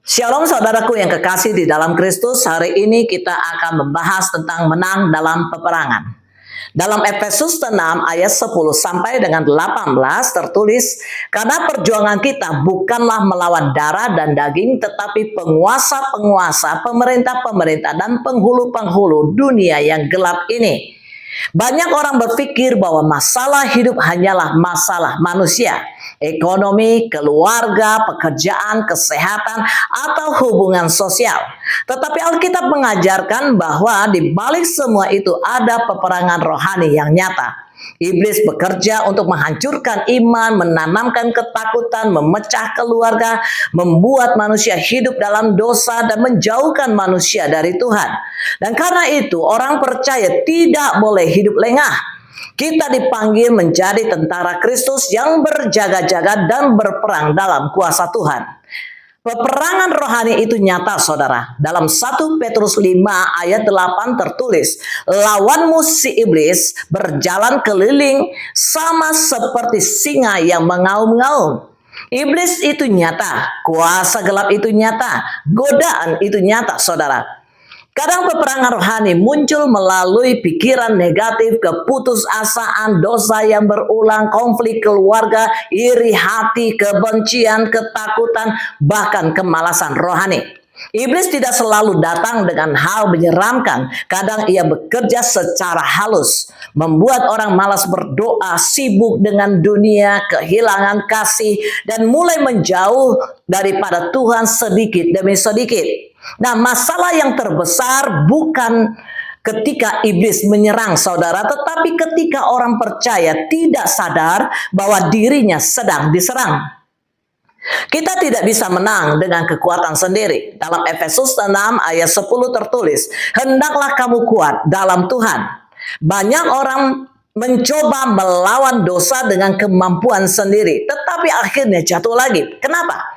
Shalom saudaraku yang kekasih di dalam Kristus. Hari ini kita akan membahas tentang menang dalam peperangan. Dalam Efesus 6 ayat 10 sampai dengan 18 tertulis, karena perjuangan kita bukanlah melawan darah dan daging, tetapi penguasa-penguasa, pemerintah-pemerintah, dan penghulu-penghulu dunia yang gelap ini. Banyak orang berpikir bahwa masalah hidup hanyalah masalah manusia, ekonomi, keluarga, pekerjaan, kesehatan, atau hubungan sosial. Tetapi Alkitab mengajarkan bahwa di balik semua itu ada peperangan rohani yang nyata. Iblis bekerja untuk menghancurkan iman, menanamkan ketakutan, memecah keluarga, membuat manusia hidup dalam dosa, dan menjauhkan manusia dari Tuhan. Dan karena itu orang percaya tidak boleh hidup lengah. Kita dipanggil menjadi tentara Kristus yang berjaga-jaga dan berperang dalam kuasa Tuhan. Peperangan rohani itu nyata, saudara. Dalam 1 Petrus 5 ayat 8 tertulis, lawanmu si iblis berjalan keliling sama seperti singa yang mengaum-ngaum. Iblis itu nyata, kuasa gelap itu nyata, godaan itu nyata, saudara. Kadang peperangan rohani muncul melalui pikiran negatif, keputusasaan, dosa yang berulang, konflik keluarga, iri hati, kebencian, ketakutan, bahkan kemalasan rohani. Iblis tidak selalu datang dengan hal menyeramkan. Kadang ia bekerja secara halus, membuat orang malas berdoa, sibuk dengan dunia, kehilangan kasih, dan mulai menjauh daripada Tuhan sedikit demi sedikit. Nah, masalah yang terbesar bukan ketika iblis menyerang saudara, tetapi ketika orang percaya tidak sadar bahwa dirinya sedang diserang. Kita tidak bisa menang dengan kekuatan sendiri. Dalam Efesus 6 ayat 10 tertulis, hendaklah kamu kuat dalam Tuhan. Banyak orang mencoba melawan dosa dengan kemampuan sendiri, tetapi akhirnya jatuh lagi. Kenapa?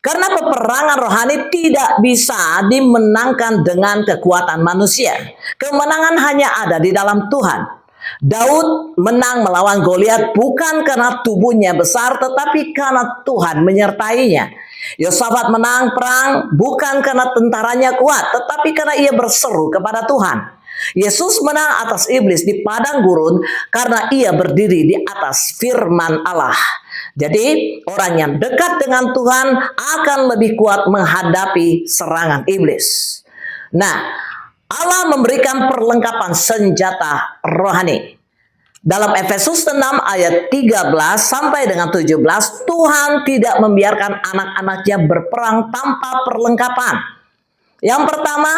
Karena peperangan rohani tidak bisa dimenangkan dengan kekuatan manusia. Kemenangan hanya ada di dalam Tuhan. Daud menang melawan Goliat bukan karena tubuhnya besar, tetapi karena Tuhan menyertainya. Yosafat menang perang bukan karena tentaranya kuat, tetapi karena ia berseru kepada Tuhan. Yesus menang atas iblis di padang gurun karena ia berdiri di atas firman Allah. Jadi orang yang dekat dengan Tuhan akan lebih kuat menghadapi serangan iblis. Nah, Allah memberikan perlengkapan senjata rohani. Dalam Efesus 6 ayat 13 sampai dengan 17, Tuhan tidak membiarkan anak-anaknya berperang tanpa perlengkapan. Yang pertama,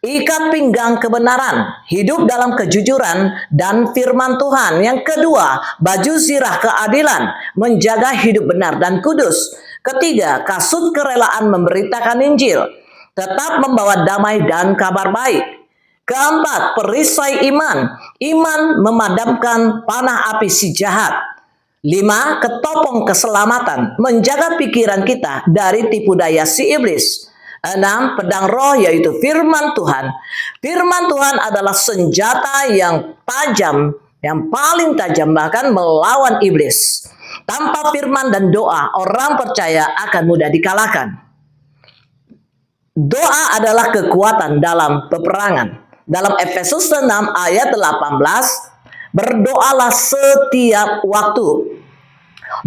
ikat pinggang kebenaran, hidup dalam kejujuran dan firman Tuhan. Yang kedua, baju zirah keadilan, menjaga hidup benar dan kudus. Ketiga, kasut kerelaan memberitakan Injil, tetap membawa damai dan kabar baik. Keempat, perisai iman, iman memadamkan panah api si jahat. 5, ketopong keselamatan, menjaga pikiran kita dari tipu daya si iblis. 6, pedang roh yaitu firman Tuhan. Firman Tuhan adalah senjata yang tajam, yang paling tajam bahkan melawan iblis. Tanpa firman dan doa, orang percaya akan mudah dikalahkan. Doa adalah kekuatan dalam peperangan. Dalam Efesus 6 ayat 18, berdoalah setiap waktu.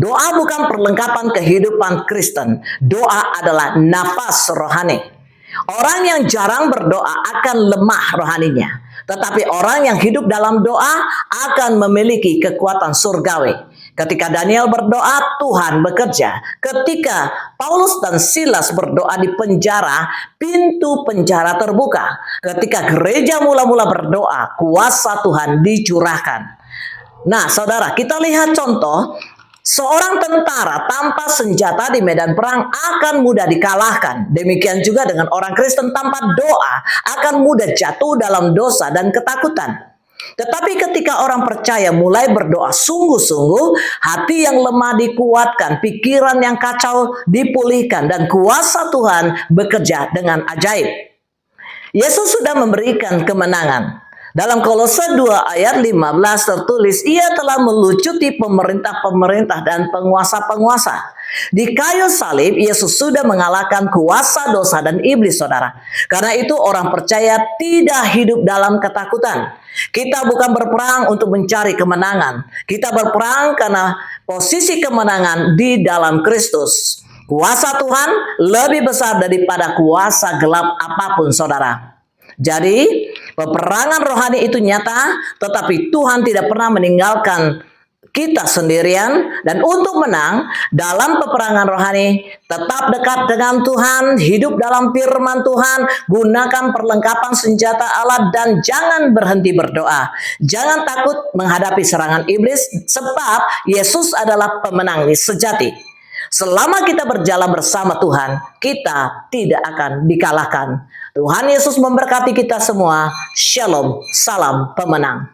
Doa bukan perlengkapan kehidupan Kristen. Doa adalah nafas rohani. Orang yang jarang berdoa akan lemah rohaninya. Tetapi orang yang hidup dalam doa akan memiliki kekuatan surgawi. Ketika Daniel berdoa, Tuhan bekerja. Ketika Paulus dan Silas berdoa di penjara, pintu penjara terbuka. Ketika gereja mula-mula berdoa, kuasa Tuhan dicurahkan. Nah, saudara, kita lihat contoh. Seorang tentara tanpa senjata di medan perang akan mudah dikalahkan. Demikian juga dengan orang Kristen tanpa doa akan mudah jatuh dalam dosa dan ketakutan. Tetapi ketika orang percaya mulai berdoa sungguh-sungguh, hati yang lemah dikuatkan, pikiran yang kacau dipulihkan, dan kuasa Tuhan bekerja dengan ajaib. Yesus sudah memberikan kemenangan. Dalam Kolose 2 ayat 15 tertulis, ia telah melucuti pemerintah-pemerintah dan penguasa-penguasa. Di kayu salib, Yesus sudah mengalahkan kuasa dosa dan iblis, saudara. Karena itu orang percaya tidak hidup dalam ketakutan. Kita bukan berperang untuk mencari kemenangan. Kita berperang karena posisi kemenangan di dalam Kristus. Kuasa Tuhan lebih besar daripada kuasa gelap apapun, saudara. Jadi, peperangan rohani itu nyata, tetapi Tuhan tidak pernah meninggalkan kita sendirian. Dan untuk menang dalam peperangan rohani, tetap dekat dengan Tuhan, hidup dalam firman Tuhan, gunakan perlengkapan senjata Allah, dan jangan berhenti berdoa. Jangan takut menghadapi serangan iblis, sebab Yesus adalah pemenang sejati. Selama kita berjalan bersama Tuhan, kita tidak akan dikalahkan. Tuhan Yesus memberkati kita semua. Shalom, salam pemenang.